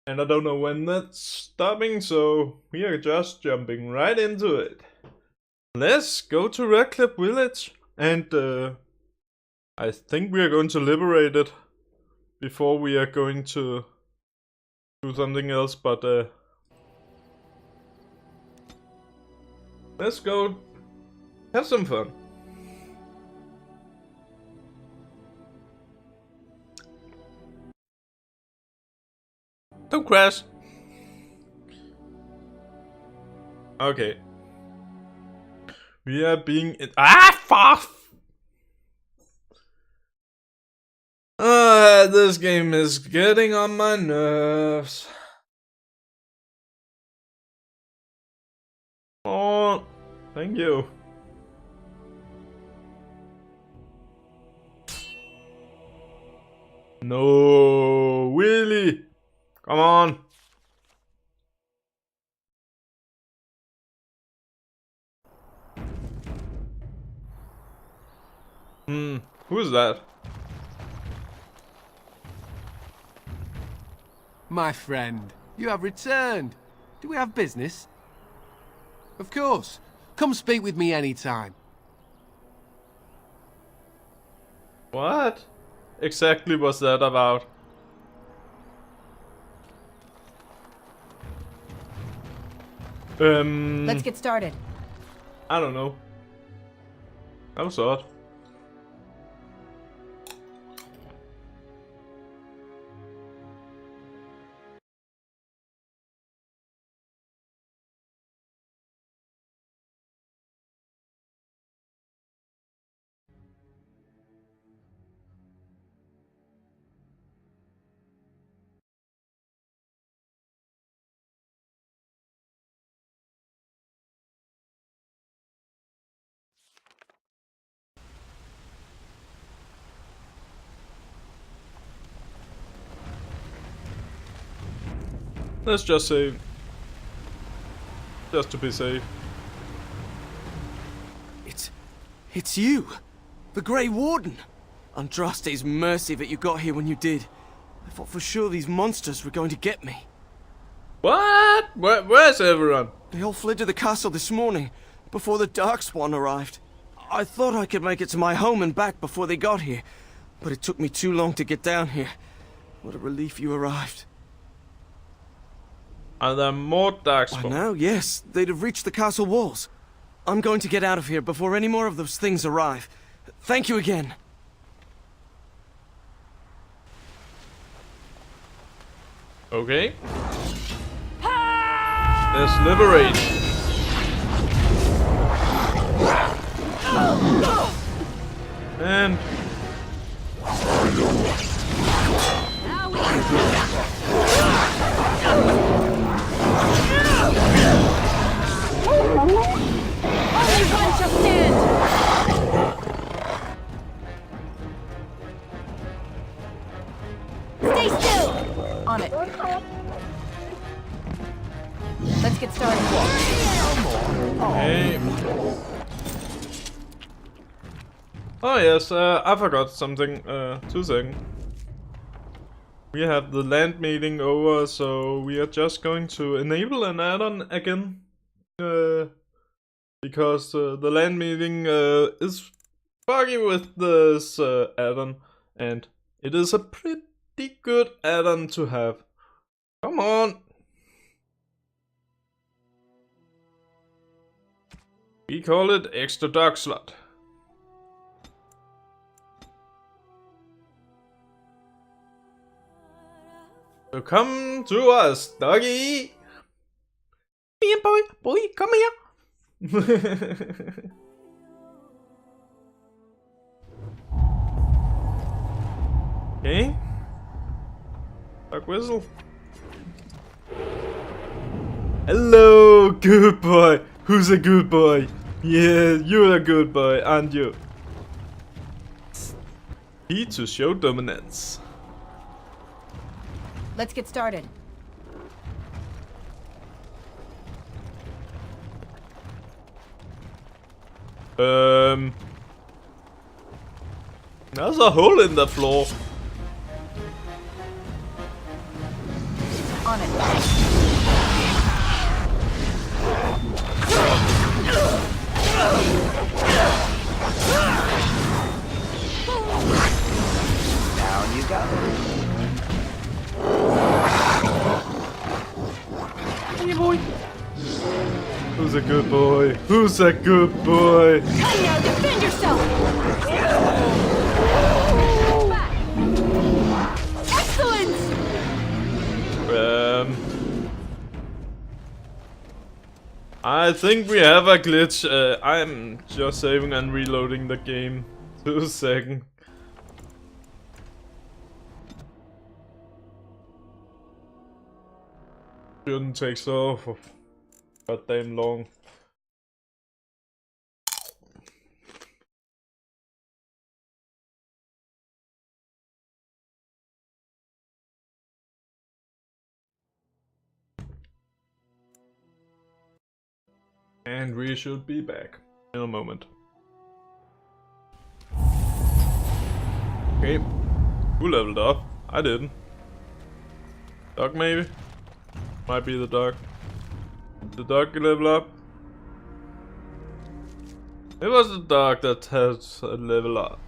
And I don't know when that's stopping, so we are just jumping right into it. Let's go to Redcliffe Village, and I think we are going to liberate it before we are going to do something else, but let's go have some fun. Don't crash. Okay. We are being fuck! This game is getting on my nerves. Oh, thank you. No, really? Come on. Who's that? My friend, you have returned. Do we have business? Of course. Come speak with me anytime. What exactly was that about? Let's get started. I don't know. That was odd. Let's just save. Just to be safe. It's you! The Grey Warden! Andraste's mercy that you got here when you did. I thought for sure these monsters were going to get me. What? Where's everyone? They all fled to the castle this morning, before the Darkspawn arrived. I thought I could make it to my home and back before they got here, but it took me too long to get down here. What a relief you arrived. Are there more Darkspawn? By now, yes, they'd have reached the castle walls. I'm going to get out of here before any more of those things arrive. Thank you again. Okay. Let's liberate. And Only one shall stand! Stay still! On it. Let's get started. hey. Oh yes, I forgot something. 2 seconds. We have the land meeting over, so we are just going to enable an add-on again. Because the land meeting is buggy with this add-on, and it is a pretty good add-on to have. Come on! We call it extra dark slot. So come to us, doggy! Come here, boy, come here! Okay. Dog whistle. Hello, good boy. Who's a good boy? Yeah, you're a good boy, aren't you? Key to show dominance. Let's get started. There's a hole in the floor. On it. Down you go. Who's a good boy? Who's a good boy? Come now, defend yourself! Excellent! I think we have a glitch. I'm just saving and reloading the game. 2 seconds. Shouldn't take so goddamn long. And we should be back in a moment. Okay, who leveled up? I didn't. Dog maybe? Might be the dog. The dog level up? It was the dog that has a level up.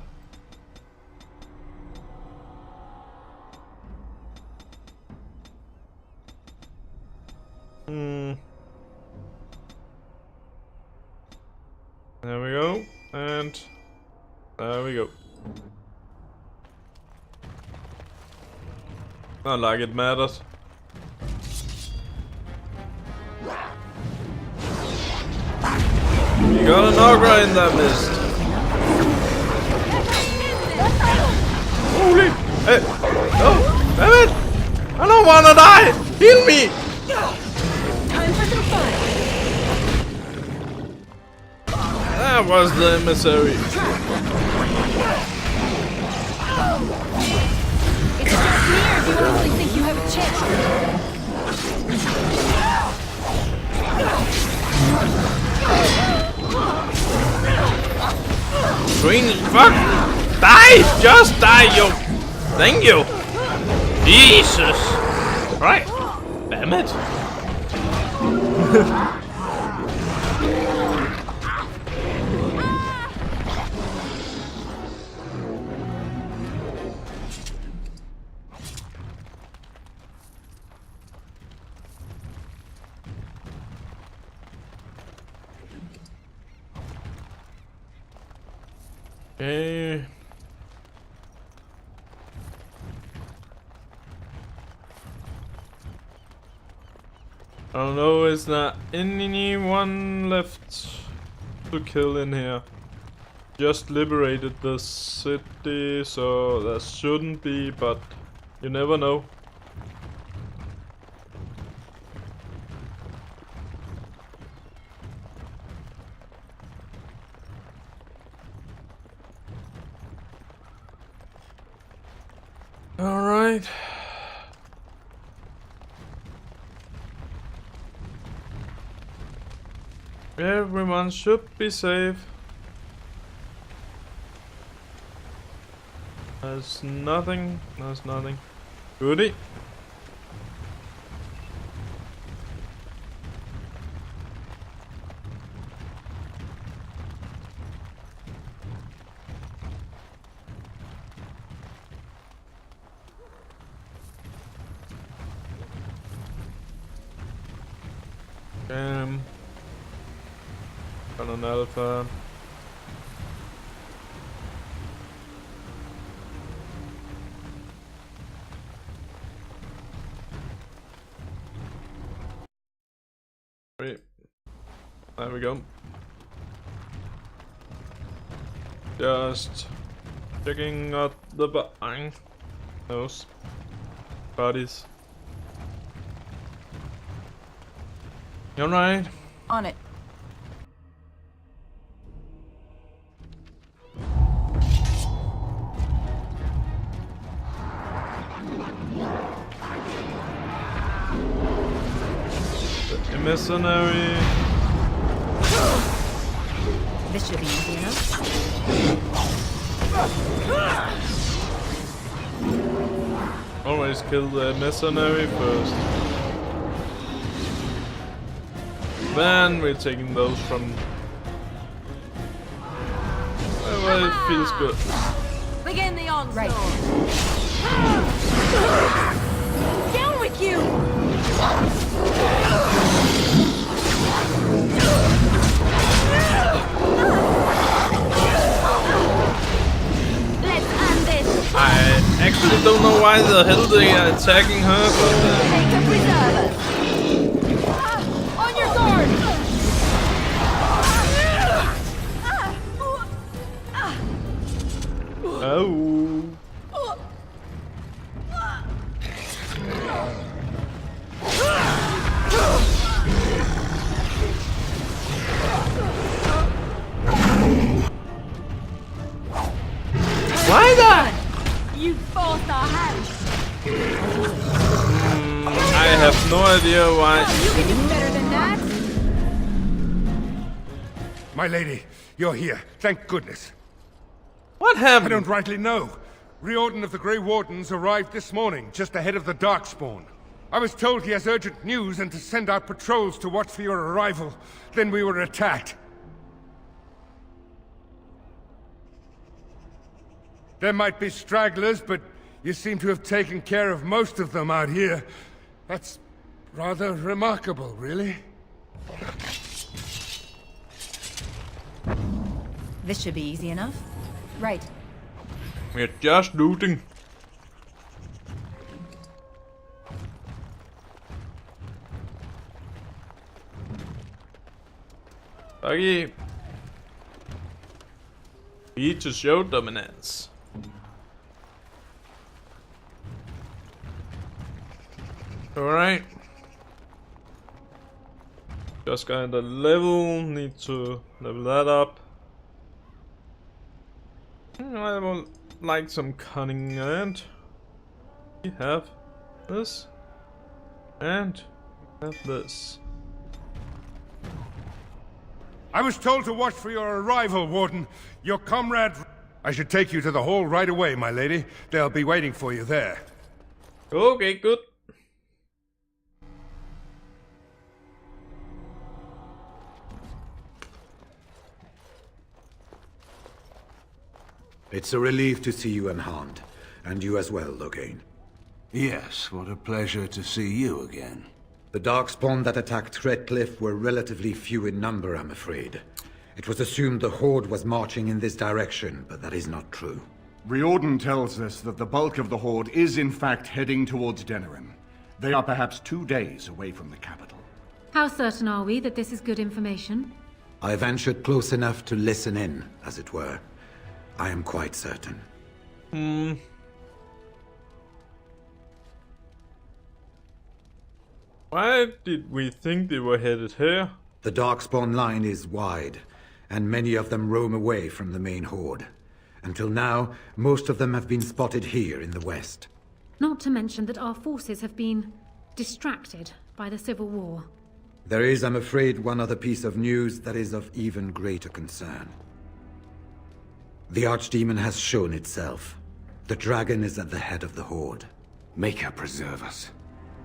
There we go, and there we go. Not like it matters. You got an Agra in that mist. Holy! Hey! No! Damn it! I don't wanna die! Heal me! Time for some fun! That was the emissary. It's just me, or do you really think you have a chance? Green fuck! Die! Just die, you! Thank you! Jesus! Right! Damn it! Okay. I don't know, is there anyone left to kill in here? Just liberated the city, so there shouldn't be, but you never know. Alright. Everyone should be safe. There's nothing. Goodie. Got an alpha. Wait. There we go. Just checking out the bang. Those bodies. You alright? On it. Mercenary. This should be easy enough. Always kill the mercenary first. and we're taking those from where it feels good. Begin the onslaught. Right. Down with you! Let's end this. I actually don't know why the hell they are attacking her, but Take to preserve us. On your guard! oh. Why not? You forced our hand. I have no idea why. You can do better than that. My lady, you're here. Thank goodness. What I happened? don't rightly know. Riordan of the Grey Wardens arrived this morning, just ahead of the Darkspawn. I was told he has urgent news and to send out patrols to watch for your arrival. Then we were attacked. There might be stragglers, but you seem to have taken care of most of them out here. That's rather remarkable, really. This should be easy enough. Right. We're just looting. Buggy. We need to show dominance. Alright. Just got the level, need to level that up. I would like some cunning, and we have this, and we have this. I was told to watch for your arrival, Warden. Your comrade... I should take you to the hall right away, my lady. They'll be waiting for you there. Okay, good. It's a relief to see you unharmed. And you as well, Loghain. Yes, what a pleasure to see you again. The Darkspawn that attacked Redcliffe were relatively few in number, I'm afraid. It was assumed the Horde was marching in this direction, but that is not true. Riordan tells us that the bulk of the Horde is in fact heading towards Denerim. They are perhaps 2 days away from the capital. How certain are we that this is good information? I ventured close enough to listen in, as it were. I am quite certain. Why did we think they were headed here? The Darkspawn line is wide, and many of them roam away from the main Horde. Until now, most of them have been spotted here in the west. Not to mention that our forces have been distracted by the Civil War. There is, I'm afraid, one other piece of news that is of even greater concern. The Archdemon has shown itself. The dragon is at the head of the Horde. Make her preserve us.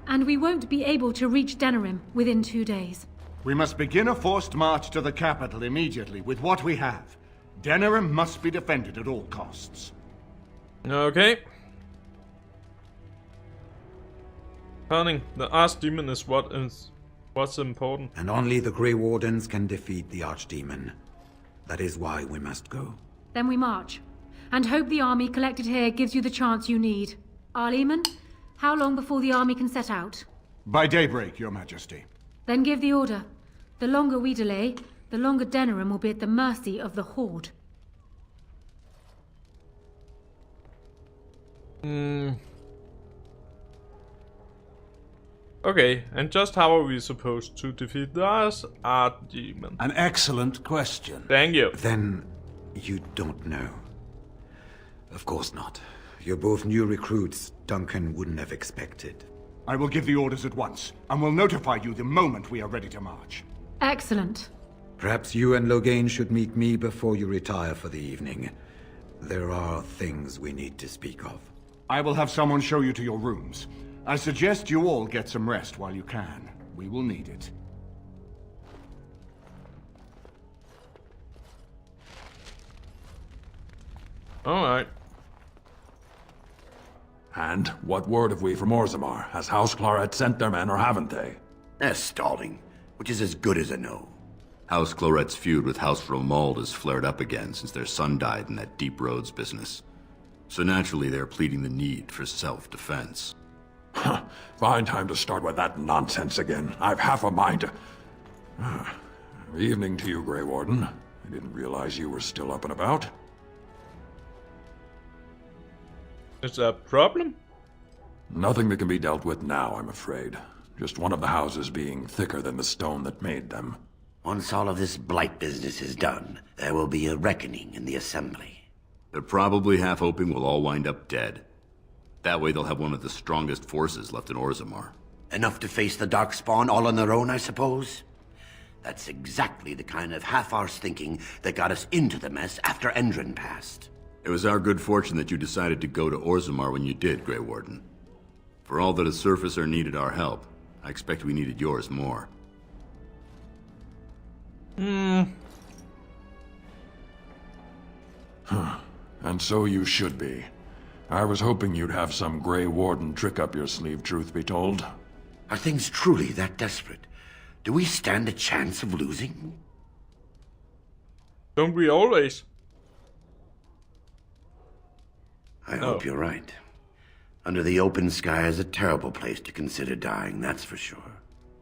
And we won't be able to reach Denerim within 2 days. We must begin a forced march to the capital immediately with what we have. Denerim must be defended at all costs. Okay. Cunning. The Archdemon is what's important. And only the Grey Wardens can defeat the Archdemon. That is why we must go. Then we march, and hope the army collected here gives you the chance you need. Arleman, how long before the army can set out? By daybreak, Your Majesty. Then give the order. The longer we delay, the longer Denerim will be at the mercy of the Horde. Okay, and just how are we supposed to defeat the Archdemon? An excellent question. Thank you. Then you don't know. Of course not. You're both new recruits Duncan wouldn't have expected. I will give the orders at once, and will notify you the moment we are ready to march. Excellent. Perhaps you and Loghain should meet me before you retire for the evening. There are things we need to speak of. I will have someone show you to your rooms. I suggest you all get some rest while you can. We will need it. Alright. And what word have we from Orzammar? Has House Claret sent their men or haven't they? They're stalling, which is as good as a no. House Claret's feud with House Romuald has flared up again since their son died in that Deep Roads business. So naturally they're pleading the need for self-defense. Fine time to start with that nonsense again. I've half a mind to... Evening to you, Grey Warden. I didn't realize you were still up and about. Is that a problem? Nothing that can be dealt with now, I'm afraid. Just one of the houses being thicker than the stone that made them. Once all of this blight business is done, there will be a reckoning in the Assembly. They're probably half hoping we'll all wind up dead. That way they'll have one of the strongest forces left in Orzammar. Enough to face the Darkspawn all on their own, I suppose? That's exactly the kind of half-arsed thinking that got us into the mess after Endron passed. It was our good fortune that you decided to go to Orzammar when you did, Grey Warden. For all that a surfacer needed our help, I expect we needed yours more. And so you should be. I was hoping you'd have some Grey Warden trick up your sleeve, truth be told. Are things truly that desperate? Do we stand a chance of losing? Don't we always? I hope you're right. Under the open sky is a terrible place to consider dying, that's for sure.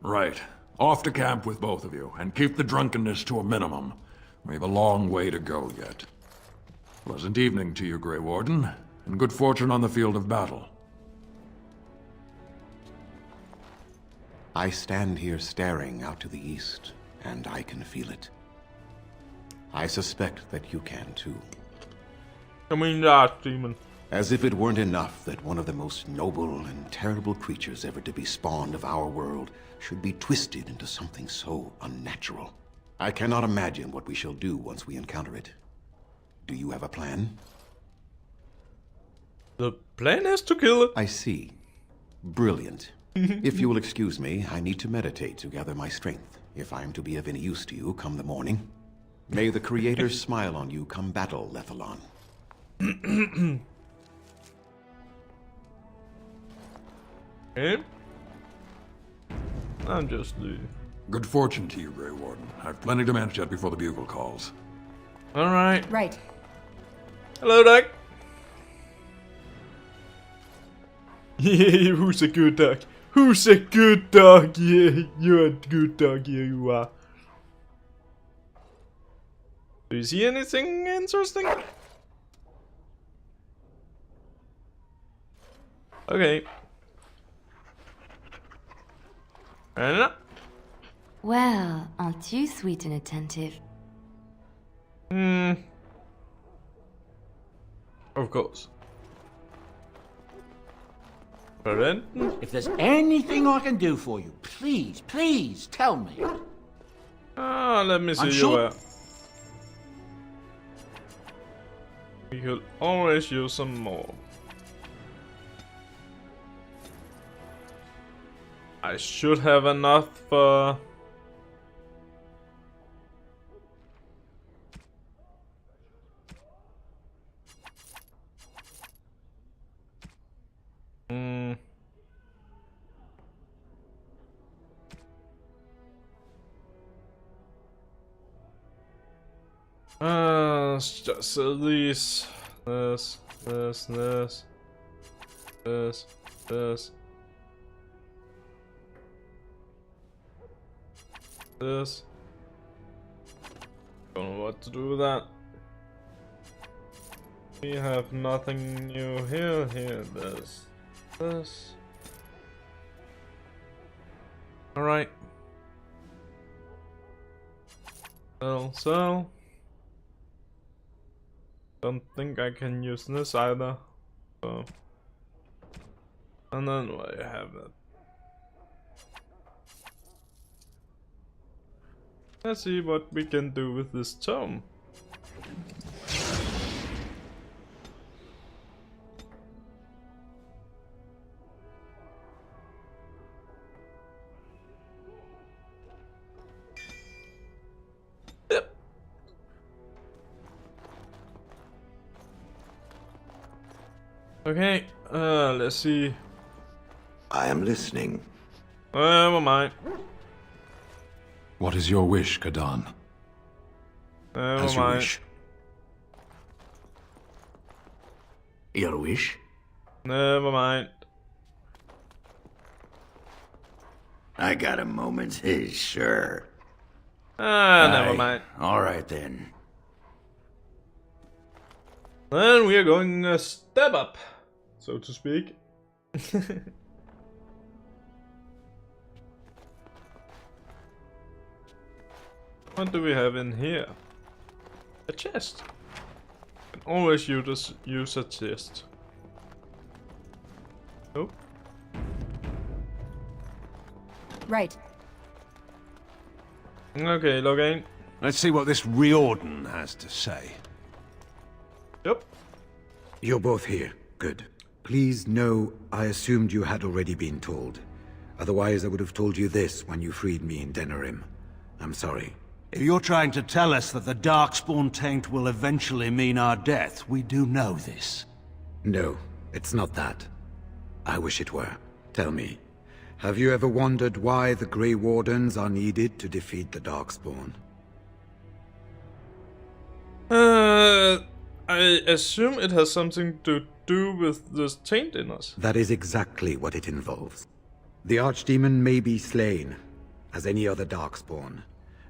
Right. Off to camp with both of you, and keep the drunkenness to a minimum. We have a long way to go yet. Pleasant evening to you, Grey Warden, and good fortune on the field of battle. I stand here staring out to the east, and I can feel it. I suspect that you can too. I mean that, demon. As if it weren't enough that one of the most noble and terrible creatures ever to be spawned of our world should be twisted into something so unnatural. I cannot imagine what we shall do once we encounter it. Do you have a plan? The plan is to kill it. I see. Brilliant. If you will excuse me, I need to meditate to gather my strength, if I am to be of any use to you come the morning. May the Creator smile on you come battle, Lethalon. Okay. I'm just Good fortune to you, Grey Warden. I've plenty to manage yet before the bugle calls. Alright. Right. Hello, Doc. Yeah, who's a good dog? Who's a good dog? Yeah, you're a good dog. Yeah, you are. Do you see anything interesting? Okay. Anna? Well, aren't you sweet and attentive? Of course. Parent? If there's anything I can do for you, please tell me. Let me see I'm you. sure- We could always use some more. I should have enough. Just these. This. Don't know what to do with that. We have nothing new here. This. Alright. Sell. Don't think I can use this either. So. And then I have it. Let's see what we can do with this tome. Okay, let's see. I am listening. Never mind. What is your wish, Kadan? Never As you mind. wish. Your wish? Never mind. I got a moment's his, sure. Never mind. Alright then. Then we are going a step up, so to speak. What do we have in here? A chest. Can always use a chest. Nope. Right. Okay, Loghain. Let's see what this Riordan has to say. Yep. You're both here. Good. Please know I assumed you had already been told. Otherwise I would have told you this when you freed me in Denerim. I'm sorry. If you're trying to tell us that the Darkspawn taint will eventually mean our death, we do know this. No, it's not that. I wish it were. Tell me, have you ever wondered why the Grey Wardens are needed to defeat the Darkspawn? I assume it has something to do with the taint in us. That is exactly what it involves. The Archdemon may be slain, as any other Darkspawn,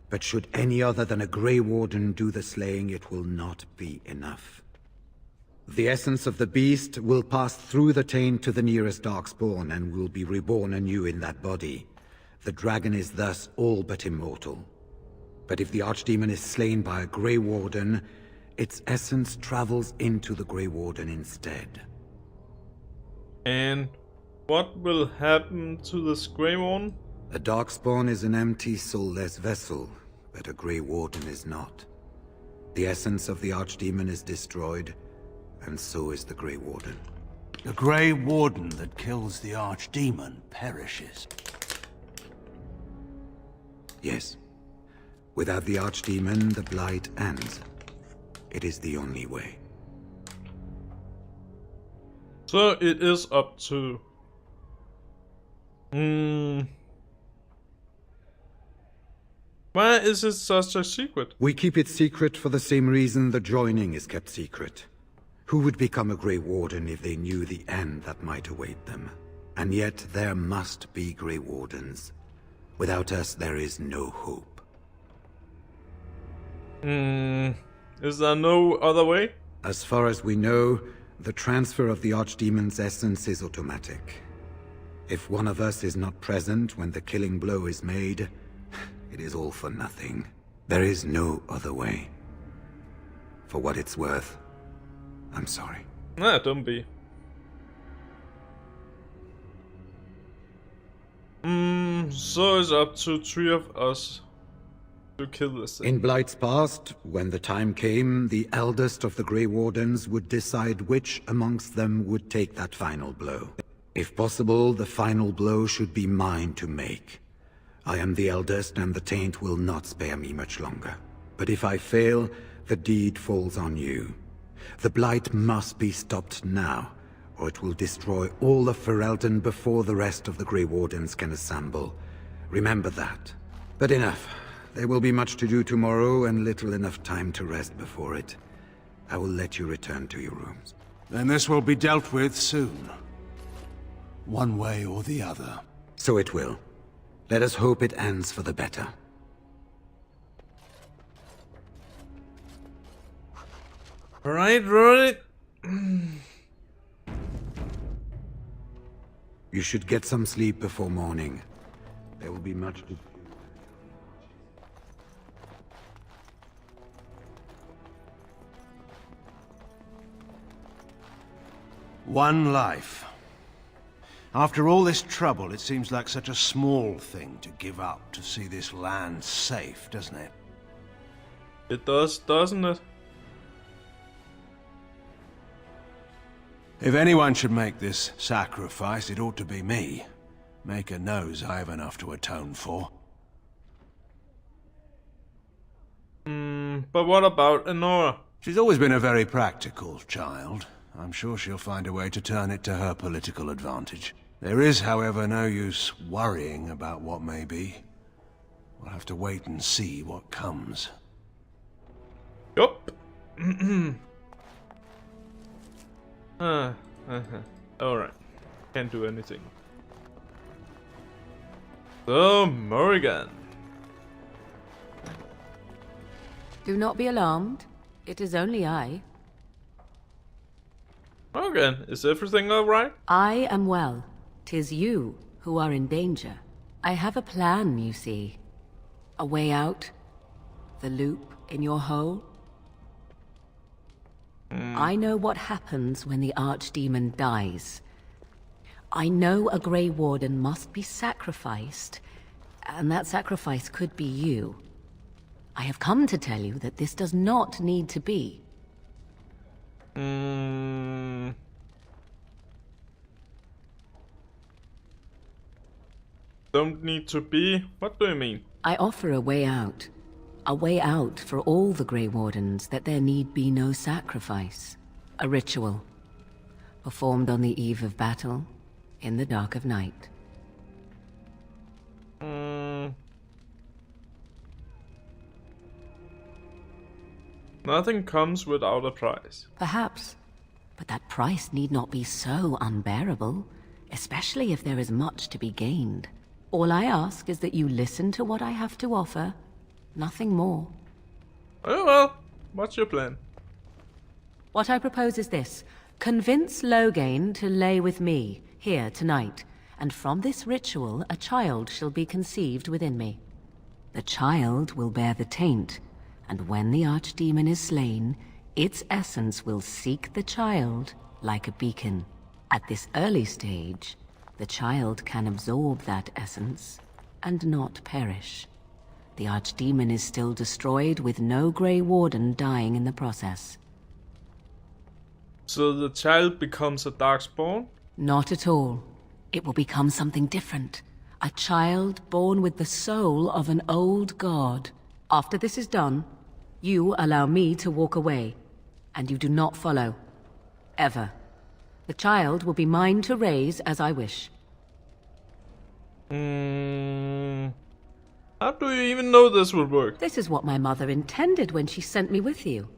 but should any other than a Grey Warden do the slaying, it will not be enough. The essence of the beast will pass through the taint to the nearest Darkspawn and will be reborn anew in that body. The dragon is thus all but immortal. But if the Archdemon is slain by a Grey Warden, its essence travels into the Grey Warden instead. And what will happen to this Grey Warden? A Darkspawn is an empty, soulless vessel, but a Grey Warden is not. The essence of the Archdemon is destroyed, and so is the Grey Warden. The Grey Warden that kills the Archdemon perishes. Yes. Without the Archdemon, the Blight ends. It is the only way. So it is up to... Why is it such a secret? We keep it secret for the same reason the joining is kept secret. Who would become a Grey Warden if they knew the end that might await them? And yet there must be Grey Wardens. Without us, there is no hope. Is there no other way? As far as we know, the transfer of the Archdemon's essence is automatic. If one of us is not present when the killing blow is made, it is all for nothing. There is no other way. For what it's worth, I'm sorry. Nah, don't be. So it's up to 3 of us to kill this thing. In Blight's past, when the time came, the eldest of the Grey Wardens would decide which amongst them would take that final blow. If possible, the final blow should be mine to make. I am the eldest, and the taint will not spare me much longer. But if I fail, the deed falls on you. The Blight must be stopped now, or it will destroy all of Ferelden before the rest of the Grey Wardens can assemble. Remember that. But enough. There will be much to do tomorrow, and little enough time to rest before it. I will let you return to your rooms. Then this will be dealt with soon. One way or the other. So it will. Let us hope it ends for the better. Right, right. You should get some sleep before morning. There will be much to... One life. After all this trouble, it seems like such a small thing to give up to see this land safe, doesn't it? It does, doesn't it? If anyone should make this sacrifice, it ought to be me. Maker knows I have enough to atone for. But what about Enora? She's always been a very practical child. I'm sure she'll find a way to turn it to her political advantage. There is, however, no use worrying about what may be. We'll have to wait and see what comes. Yup. Alright. Can't do anything. So, Morrigan. Do not be alarmed. It is only I. Morrigan, is everything alright? I am well. 'Tis you who are in danger. I have a plan, you see. A way out. The loop in your hole. I know what happens when the Archdemon dies. I know a Grey Warden must be sacrificed, and that sacrifice could be you. I have come to tell you that this does not need to be. Don't need to be? What do you mean? I offer a way out. A way out for all the Grey Wardens, that there need be no sacrifice. A ritual. Performed on the eve of battle, in the dark of night. Nothing comes without a price. Perhaps. But that price need not be so unbearable, especially if there is much to be gained. All I ask is that you listen to what I have to offer. Nothing more. Oh well, what's your plan? What I propose is this. Convince Loghain to lay with me, here tonight, and from this ritual a child shall be conceived within me. The child will bear the taint, and when the Archdemon is slain, its essence will seek the child like a beacon. At this early stage, the child can absorb that essence and not perish. The Archdemon is still destroyed with no Grey Warden dying in the process. So the child becomes a Darkspawn? Not at all. It will become something different. A child born with the soul of an old god. After this is done, you allow me to walk away, and you do not follow. Ever. The child will be mine to raise as I wish. How do you even know this will work? This is what my mother intended when she sent me with you.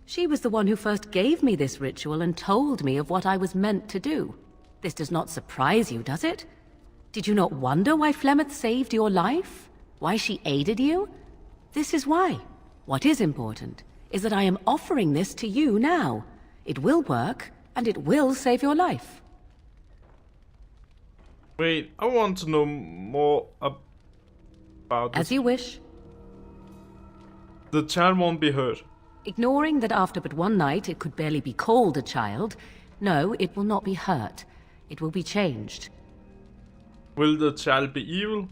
She was the one who first gave me this ritual and told me of what I was meant to do. This does not surprise you, does it? Did you not wonder why Flemeth saved your life? Why she aided you? This is why. What is important is that I am offering this to you now. It will work, and it will save your life. Wait, I want to know more about this. As you wish. The child won't be hurt. Ignoring that after but one night it could barely be called a child, no, it will not be hurt. It will be changed. Will the child be evil?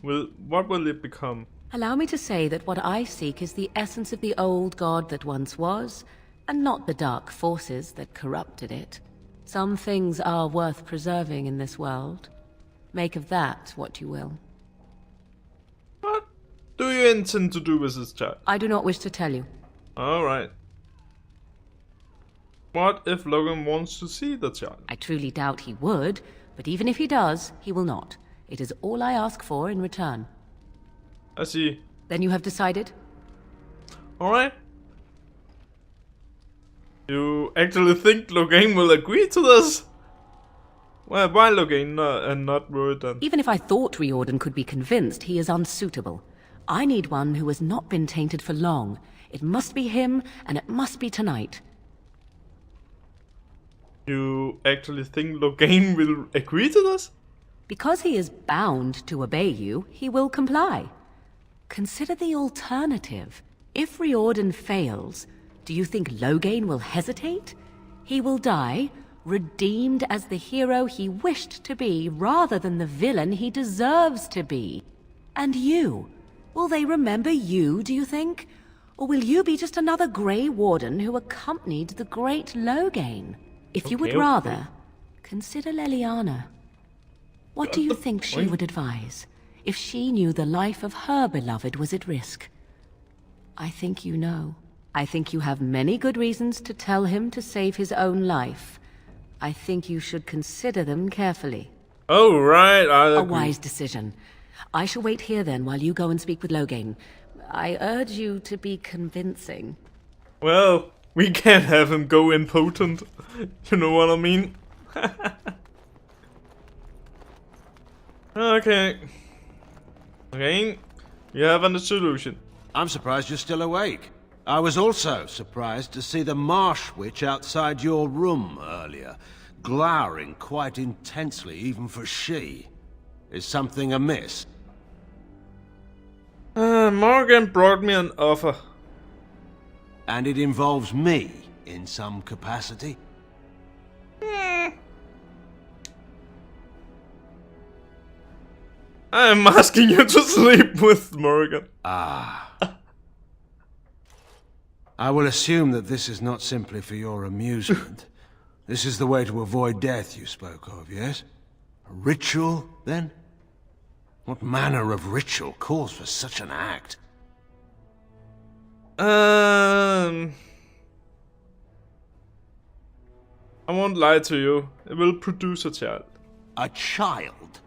What will it become? Allow me to say that what I seek is the essence of the old god that once was, and not the dark forces that corrupted it. Some things are worth preserving in this world. Make of that what you will. What do you intend to do with this child? I do not wish to tell you. Alright. What if Logan wants to see the child? I truly doubt he would, but even if he does, he will not. It is all I ask for in return. I see. Then you have decided? Alright. You actually think Loghain will agree to this? Well, why Loghain and not Rodan? Even if I thought Riordan could be convinced, he is unsuitable. I need one who has not been tainted for long. It must be him, and it must be tonight. You actually think Loghain will agree to this? Because he is bound to obey you, he will comply. Consider the alternative. If Riordan fails, do you think Loghain will hesitate? He will die, redeemed as the hero he wished to be, rather than the villain he deserves to be. And you? Will they remember you, do you think? Or will you be just another Grey Warden who accompanied the great Loghain? If you would rather, consider Leliana. What do you think she would advise, if she knew the life of her beloved was at risk? I think you know. I think you have many good reasons to tell him to save his own life, I think you should consider them carefully. Oh, right, I agree. A wise decision. I shall wait here then while you go and speak with Loghain. I urge you to be convincing. Well, we can't have him go impotent. You know what I mean? Okay. Okay, you have a solution. I'm surprised you're still awake. I was also surprised to see the Marsh Witch outside your room earlier, glowering quite intensely, even for she. Is something amiss? Morgan brought me an offer. And it involves me in some capacity? I'm asking you to sleep with Morgan. Ah. I will assume that this is not simply for your amusement. This is the way to avoid death you spoke of, yes? A ritual, then? What manner of ritual calls for such an act? I won't lie to you. It will produce a child. A child?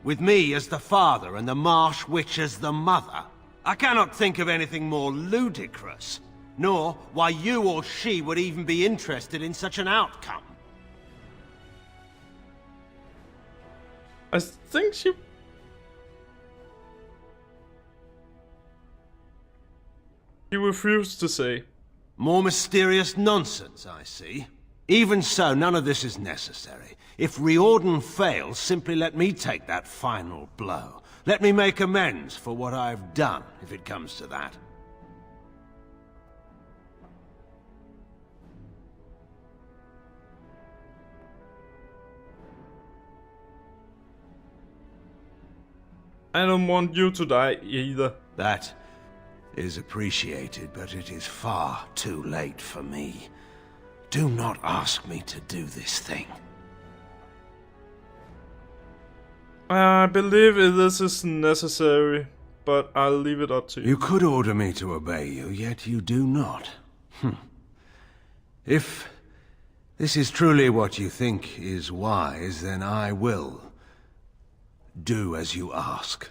With me as the father and the Marsh Witch as the mother? I cannot think of anything more ludicrous, nor why you or she would even be interested in such an outcome. I think she... She refused to say. More mysterious nonsense, I see. Even so, none of this is necessary. If Riordan fails, simply let me take that final blow. Let me make amends for what I've done, if it comes to that. I don't want you to die either. That is appreciated, but it is far too late for me. Do not ask me to do this thing. I believe this is necessary, but I'll leave it up to you. You could order me to obey you, yet you do not. If this is truly what you think is wise, then I will do as you ask.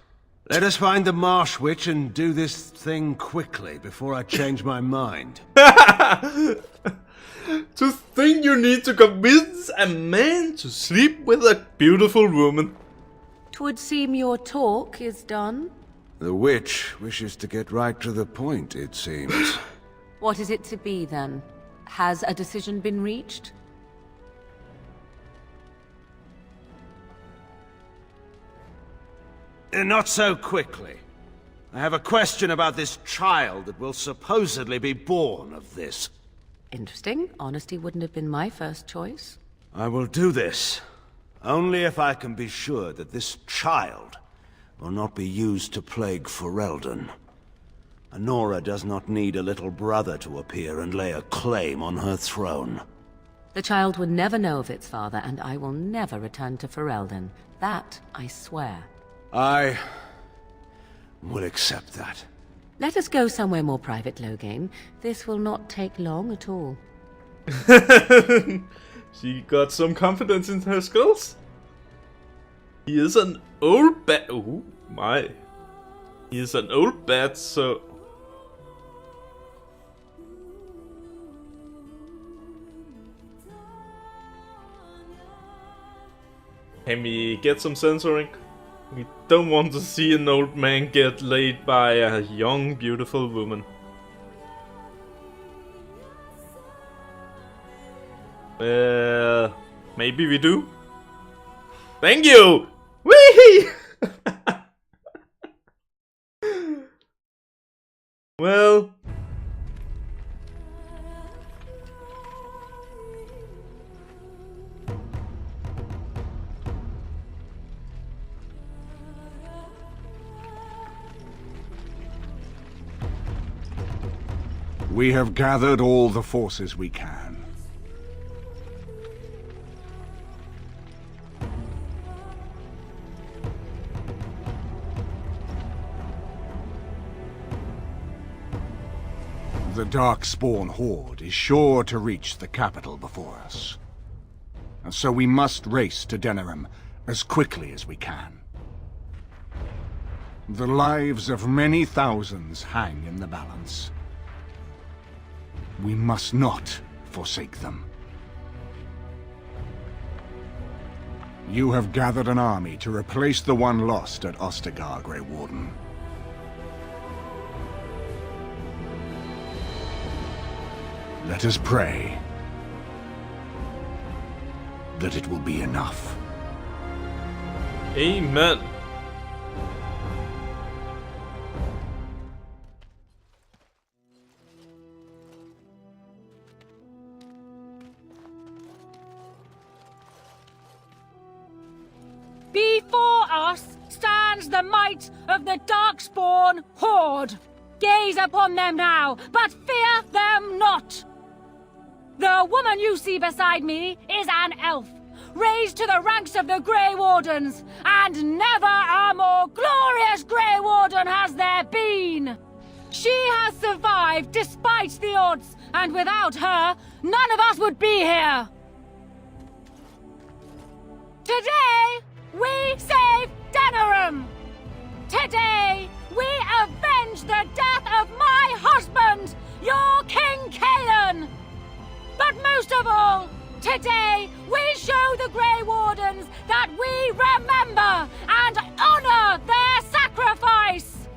Let us find the Marsh Witch and do this thing quickly before I change my mind. To think you need to convince a man to sleep with a beautiful woman. 'Twould seem your talk is done. The witch wishes to get right to the point, it seems. What is it to be, then? Has a decision been reached? Not so quickly. I have a question about this child that will supposedly be born of this. Interesting. Honesty wouldn't have been my first choice. I will do this, only if I can be sure that this child will not be used to plague Ferelden. Anora does not need a little brother to appear and lay a claim on her throne. The child would never know of its father, and I will never return to Ferelden. That I swear. I will accept that. Let us go somewhere more private, Loghain. This will not take long at all. She got some confidence in her skills. He is an old bat. Oh my. He is an old bat, so... Can we get some censoring? We don't want to see an old man get laid by a young, beautiful woman. Maybe we do? Thank you! Whee! Well... We have gathered all the forces we can. The Darkspawn Horde is sure to reach the capital before us. so we must race to Denerim as quickly as we can. The lives of many thousands hang in the balance. We must not forsake them. You have gathered an army to replace the one lost at Ostagar, Grey Warden. Let us pray that it will be enough. Amen. Before us stands the might of the Darkspawn Horde. Gaze upon them now, but fear them not. The woman you see beside me is an elf, raised to the ranks of the Grey Wardens, and never a more glorious Grey Warden has there been. She has survived despite the odds, and without her, none of us would be here. Today, we save Denerim! Today, we avenge the death of my husband, your King Kaelan! But most of all, today, we show the Grey Wardens that we remember and honor their sacrifice!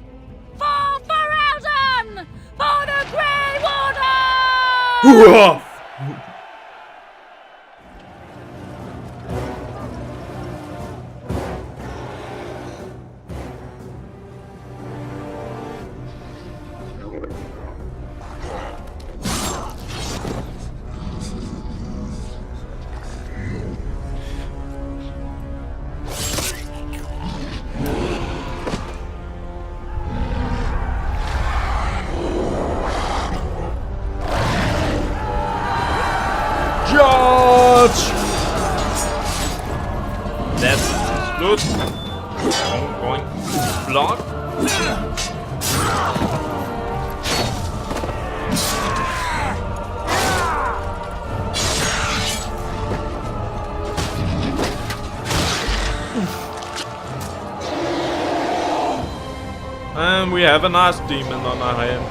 For Ferelden! For the Grey Wardens! That's good. Going block. And we have a nice demon on our hand.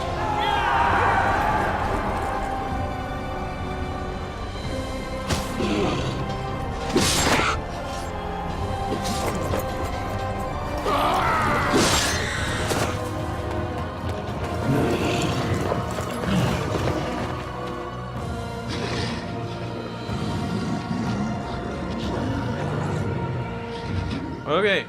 Okay.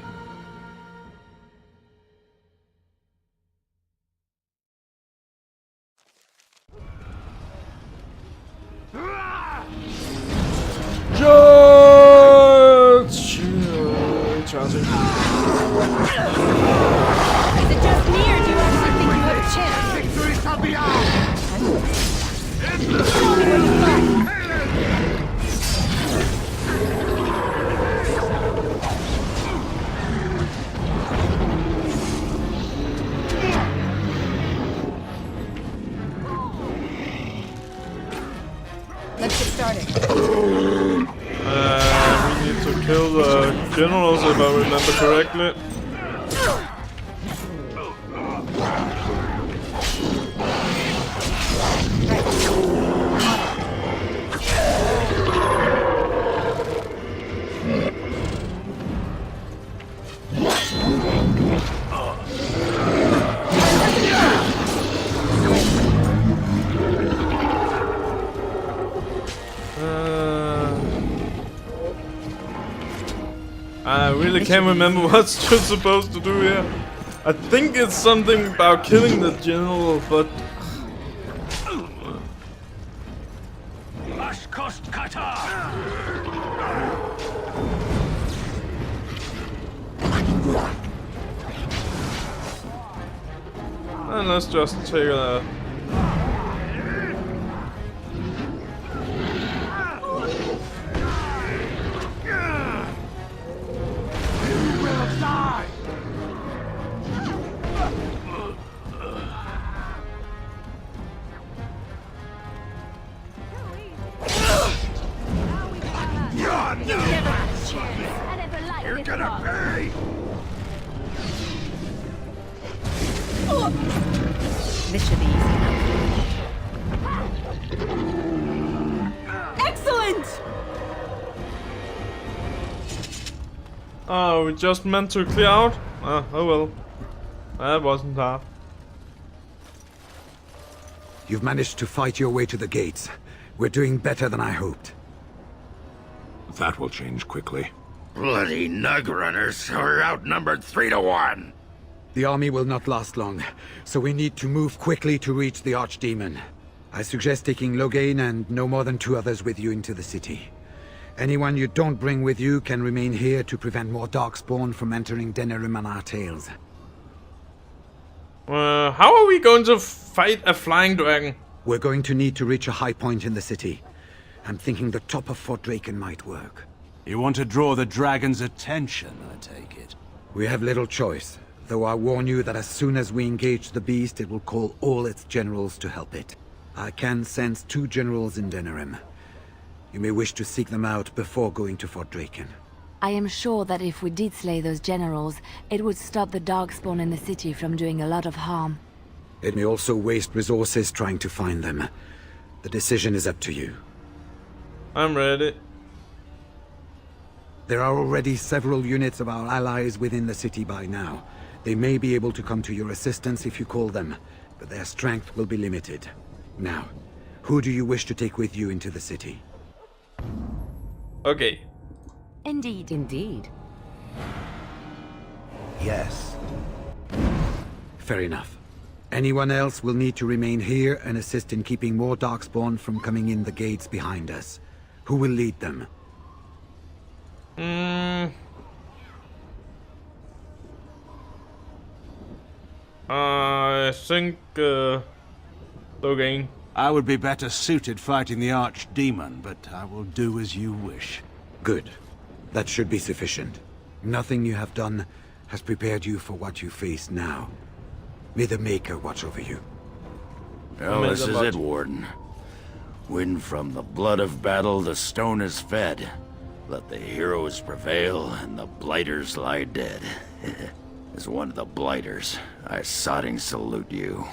Charging. Is it just me, or do you actually think you have a chance? Victory shall be ours! Let's get started. We need to kill the generals, if I remember correctly. I really can't remember what you're supposed to do here. I think it's something about killing the general, but... And let's just take a... This should be easy enough. Excellent! Oh, we just meant to clear out? Oh well. That wasn't hard. You've managed to fight your way to the gates. We're doing better than I hoped. That will change quickly. Bloody nug runners are outnumbered 3 to 1. The army will not last long, so we need to move quickly to reach the Archdemon. I suggest taking Loghain and no more than 2 others with you into the city. Anyone you don't bring with you can remain here to prevent more Darkspawn from entering Denerim and our tails. How are we going to fight a flying dragon? We're going to need to reach a high point in the city. I'm thinking the top of Fort Draken might work. You want to draw the dragon's attention, I take it? We have little choice, though I warn you that as soon as we engage the beast, it will call all its generals to help it. I can sense 2 generals in Denerim. You may wish to seek them out before going to Fort Draken. I am sure that if we did slay those generals, it would stop the Darkspawn in the city from doing a lot of harm. It may also waste resources trying to find them. The decision is up to you. I'm ready. There are already several units of our allies within the city by now. They may be able to come to your assistance if you call them, but their strength will be limited. Now, who do you wish to take with you into the city? Okay. Indeed. Indeed. Yes. Fair enough. Anyone else will need to remain here and assist in keeping more Darkspawn from coming in the gates behind us. Who will lead them? I think Loghain. I would be better suited fighting the Archdemon, but I will do as you wish. Good. That should be sufficient. Nothing you have done has prepared you for what you face now. May the Maker watch over you. Well, this is it, Warden. When from the blood of battle the stone is fed, let the heroes prevail and the blighters lie dead. As one of the blighters, I sodding salute you.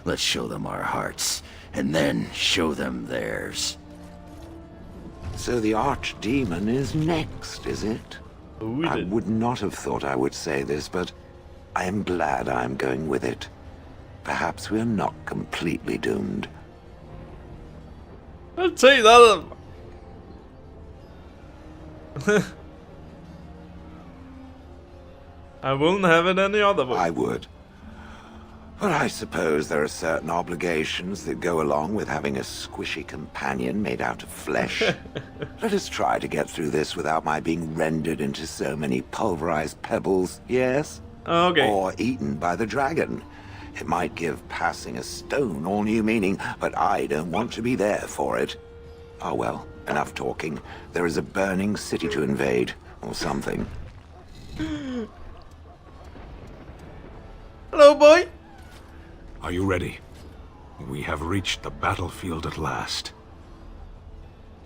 Let's show them our hearts, and then show them theirs. So the Archdemon is next, is it? I would not have thought I would say this, but I am glad I am going with it. Perhaps we are not completely doomed. I'll take that. I wouldn't have it any other way. I would. But I suppose there are certain obligations that go along with having a squishy companion made out of flesh. Let us try to get through this without my being rendered into so many pulverized pebbles, yes? Okay. Or eaten by the dragon. It might give passing a stone all new meaning, but I don't want to be there for it. Oh well, enough talking. There is a burning city to invade, or something. Hello, boy. Are you ready? We have reached the battlefield at last.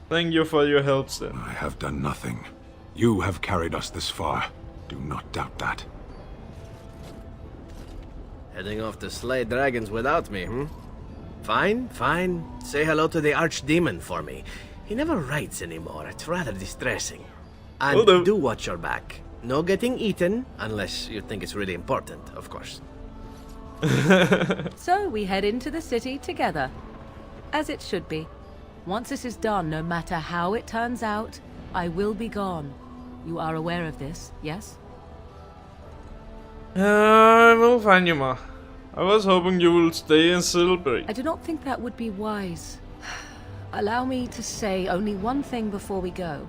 Thank you for your help, sir. I have done nothing. You have carried us this far. Do not doubt that. Heading off to slay dragons without me, hmm? Fine, fine. Say hello to the Archdemon for me. He never writes anymore. It's rather distressing. And do watch your back. No getting eaten, unless you think it's really important, of course. So we head into the city together. As it should be. Once this is done, no matter how it turns out, I will be gone. You are aware of this, yes? I will find you, Ma. I was hoping you will stay in Silbury. I do not think that would be wise. Allow me to say only one thing before we go.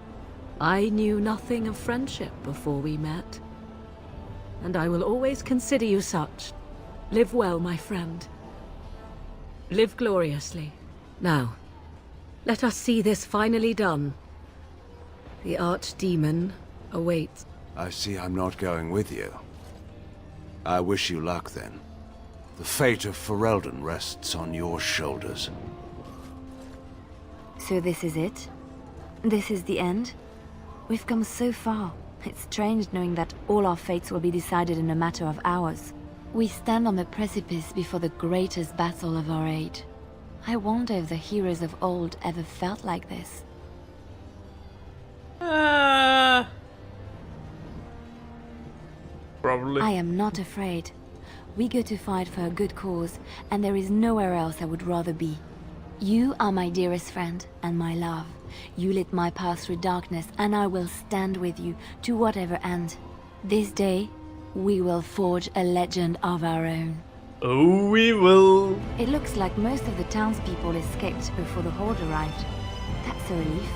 I knew nothing of friendship before we met. And I will always consider you such. Live well, my friend. Live gloriously. Now, let us see this finally done. The Archdemon awaits. I see I'm not going with you. I wish you luck, then. The fate of Ferelden rests on your shoulders. So this is it? This is the end? We've come so far. It's strange knowing that all our fates will be decided in a matter of hours. We stand on the precipice before the greatest battle of our age. I wonder if the heroes of old ever felt like this. Probably. I am not afraid. We go to fight for a good cause, and there is nowhere else I would rather be. You are my dearest friend and my love. You lit my path through darkness, and I will stand with you to whatever end. This day, we will forge a legend of our own. Oh, we will. It looks like most of the townspeople escaped before the Horde arrived. That's a relief.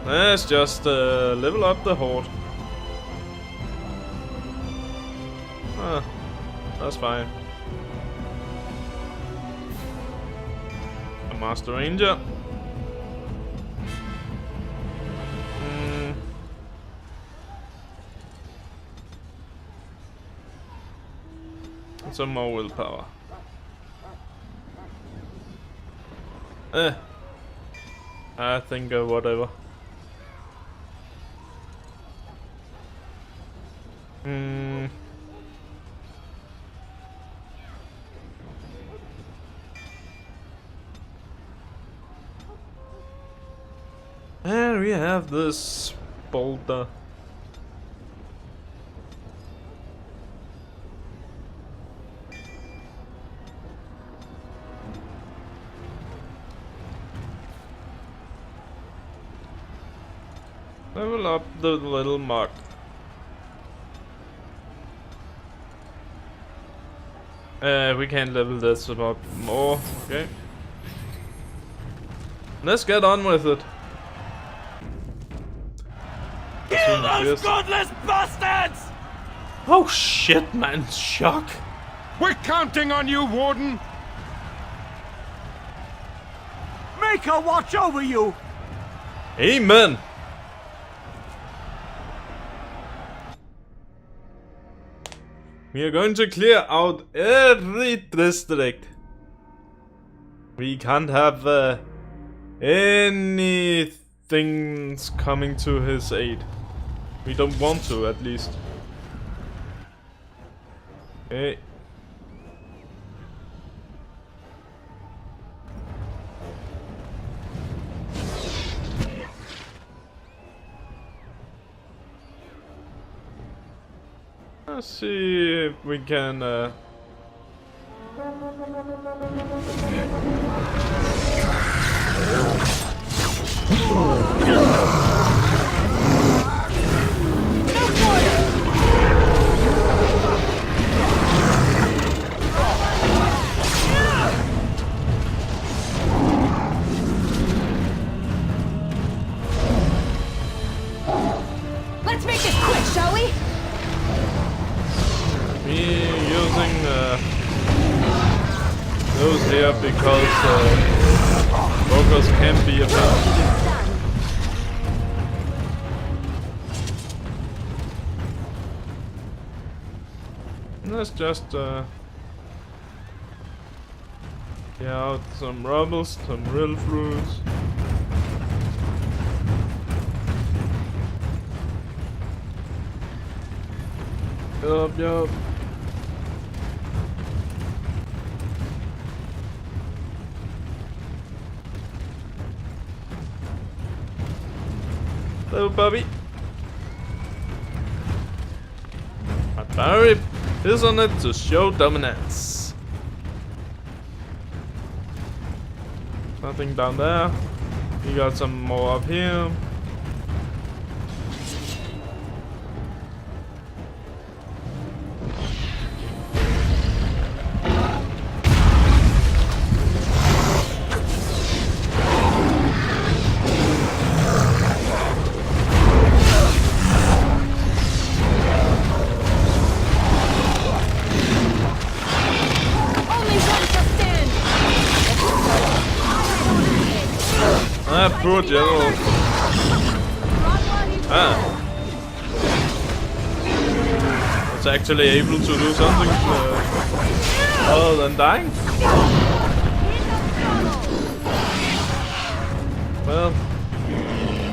Let's just level up the Horde. That's fine. A Master Ranger. Some more willpower. I think whatever. And we have this boulder. Level up the little mug. We can't level this up more. Okay. Let's get on with it. Kill those godless bastards! Oh shit, man! Shock. We're counting on you, Warden. Make her watch over you. Amen. We are going to clear out every district. We can't have anything coming to his aid. We don't want to, at least. Okay. Let's see if we can Let's make this quick, shall we? using those here because focus can be a bit. Let's just get out some rubbles, some real fruits. Yup. Hello, Bobby. My Barry is on it to show dominance. Nothing down there. We got some more up here. Poor general. Was actually able to do something other than dying. Well,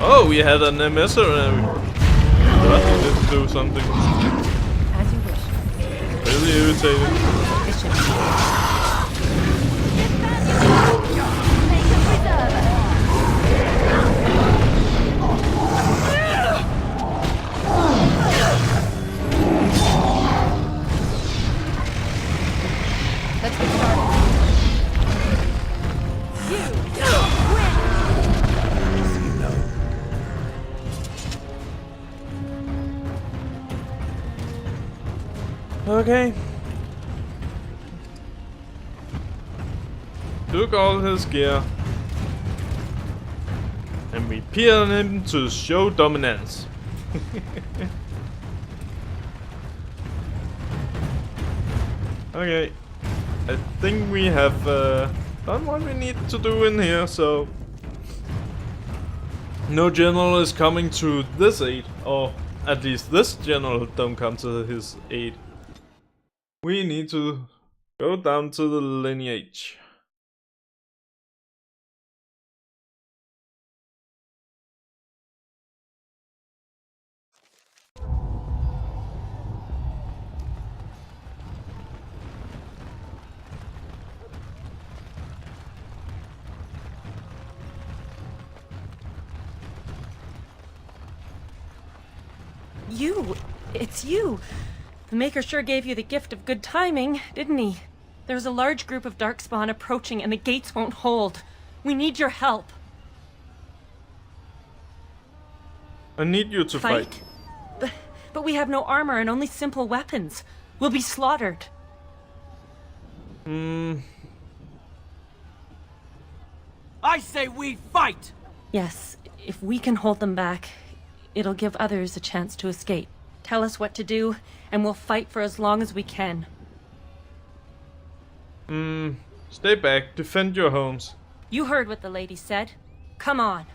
oh, we had an emissary. But he didn't do something. As you wish. Really irritating. This should be let's get started. Okay. Took all his gear. And we peered him to show dominance. Okay. I think we have done what we need to do in here, so... No general is coming to this aid, or at least this general don't come to his aid. We need to go down to the lineage. It's you! The Maker sure gave you the gift of good timing, didn't he? There's a large group of Darkspawn approaching and the gates won't hold. We need your help. I need you to fight. But we have no armor and only simple weapons. We'll be slaughtered. I say we fight! Yes, if we can hold them back, it'll give others a chance to escape. Tell us what to do, and we'll fight for as long as we can. Stay back. Defend your homes. You heard what the lady said. Come on.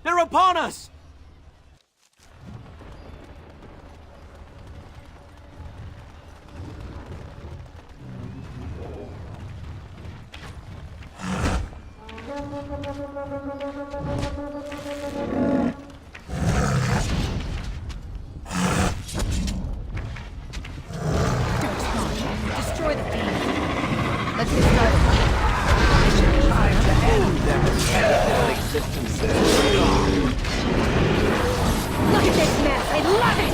They're upon us! Destroy the fiend. Let's get started. Time to end their existence. Look at this mess. I love it.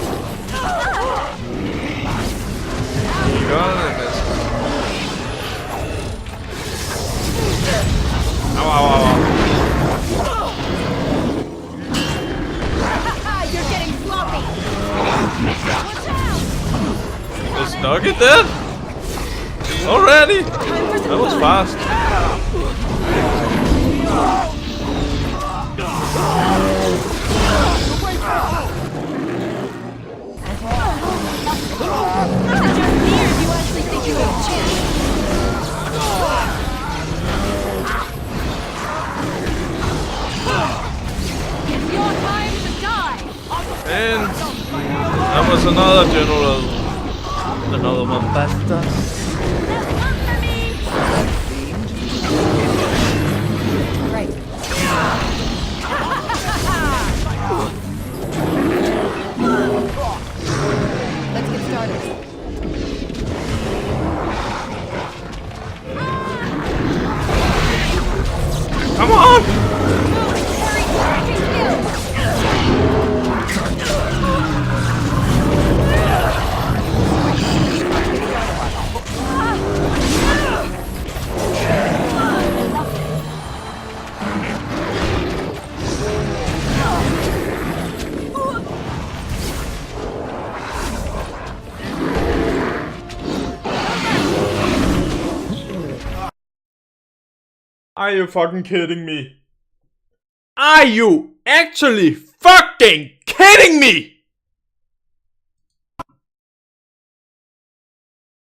Ow, ow, ow, ow. You're getting sloppy. Watch out. Is Nugget dead? Already? That was fast. You actually think you have a chance? It's your time to die. And that was another general. Another one past us. Right. Let's get started. Come on! Are you fucking kidding me? Are you actually fucking kidding me?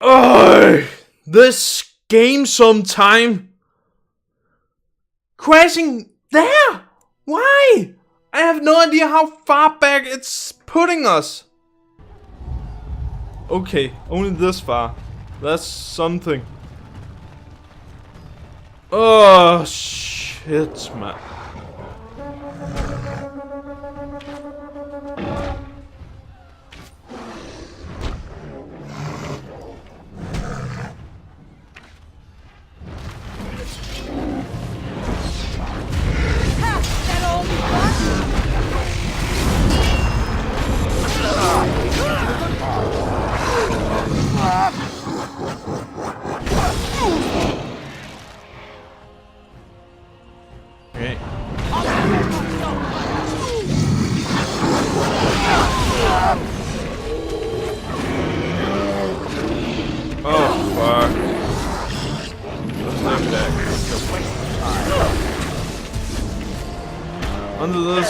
Oh, this game sometime. Crashing there? Why? I have no idea how far back it's putting us. Okay, only this far. That's something. Oh shit, man.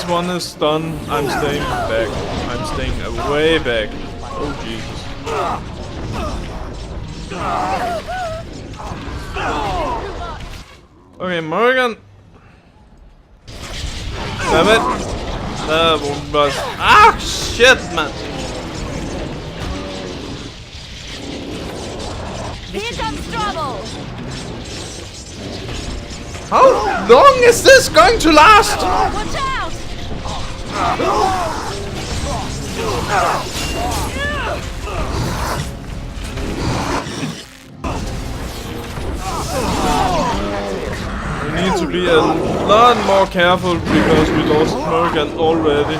this one is done, I'm staying back. I'm staying way back. Oh Jesus. Okay, Morgan. Damn it. That one was. Ah, shit, man. Here comes trouble! How long is this going to last? Watch out! We need to be a lot more careful because we lost Morgan already.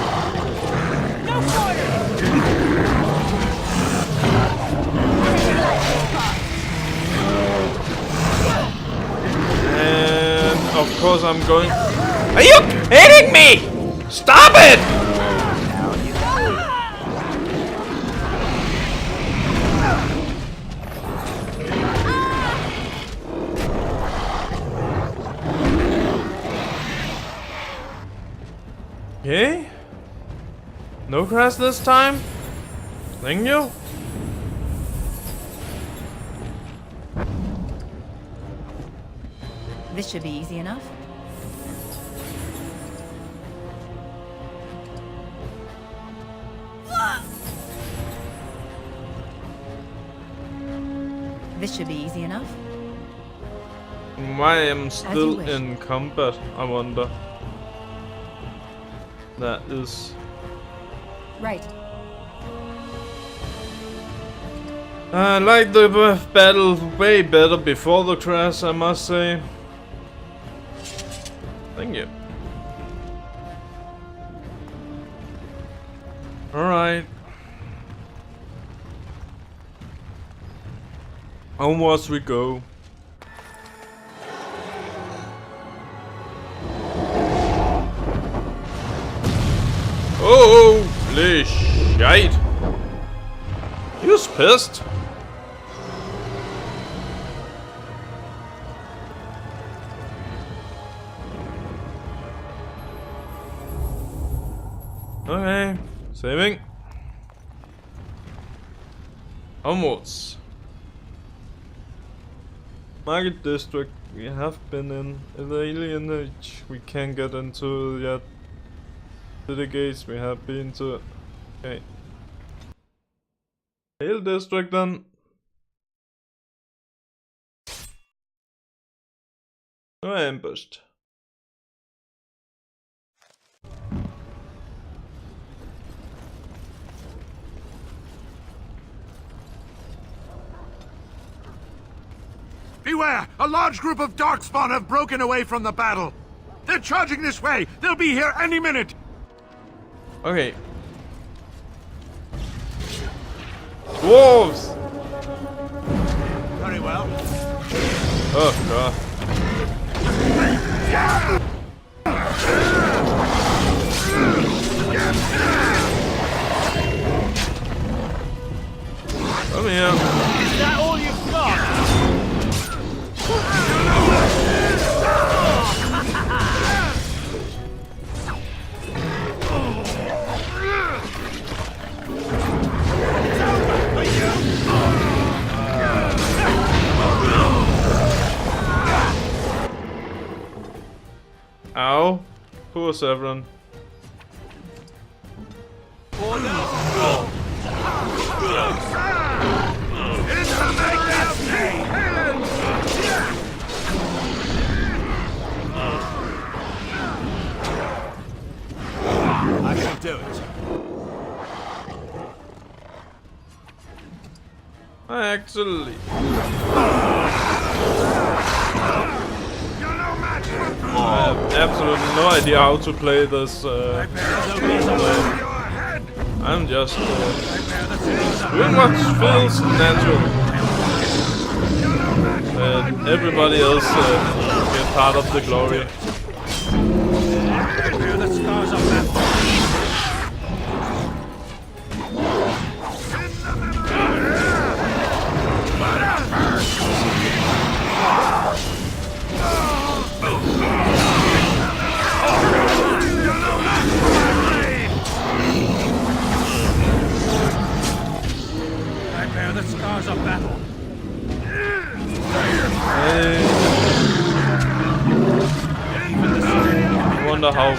And of course I'm going. Are you kidding me? Stop it! Okay. No crash this time. Thank you. This should be easy enough. This should be easy enough. Why am I still in combat, I wonder. That is... Right. I like the battle way better before the crash, I must say. Thank you. Alright. Onwards we go. Holy shite! He's pissed. Okay, saving. Onwards. Market district. We have been in the Alien Age. We can't get into yet. To the gates we have been to. Okay. Hill district then. No ambushed. Beware! A large group of Darkspawn have broken away from the battle. They're charging this way. They'll be here any minute. Okay. Dwarves! Very well. Oh god. Come here. Is that all you've got? Ow. Poor Severin. I shall do it. Actually. I have absolutely no idea how to play this. I'm just doing what feels natural. And everybody else get part of the glory. was a battle. I wonder how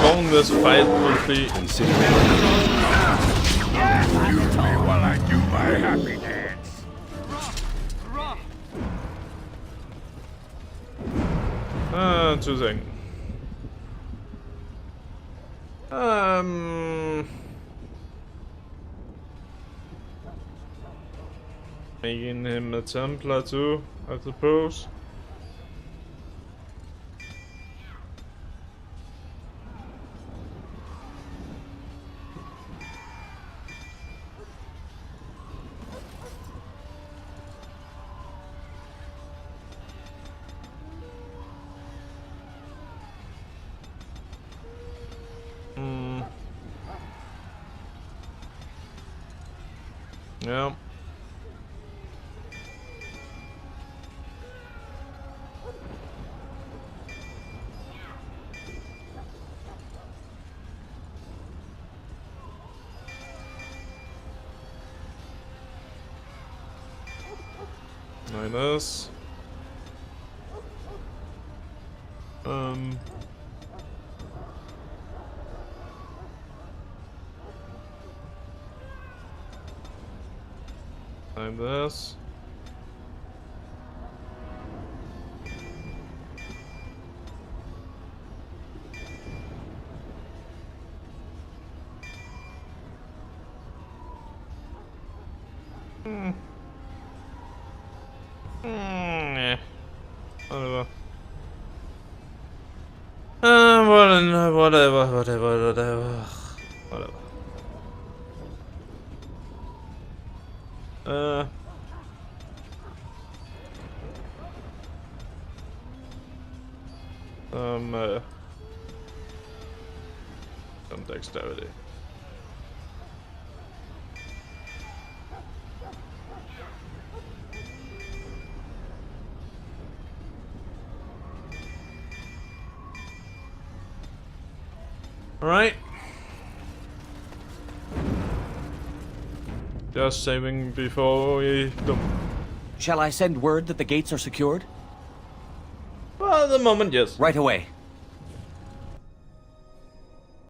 long this fight will be. Excuse me while I do my happy dance. Two things. Making him a Templar too, I suppose. Yeah. Minus. Like this. Yeah. Whatever. Whatever. Some dexterity. All right. Just saving before we go. Shall I send word that the gates are secured? Well, at the moment, yes. Right away.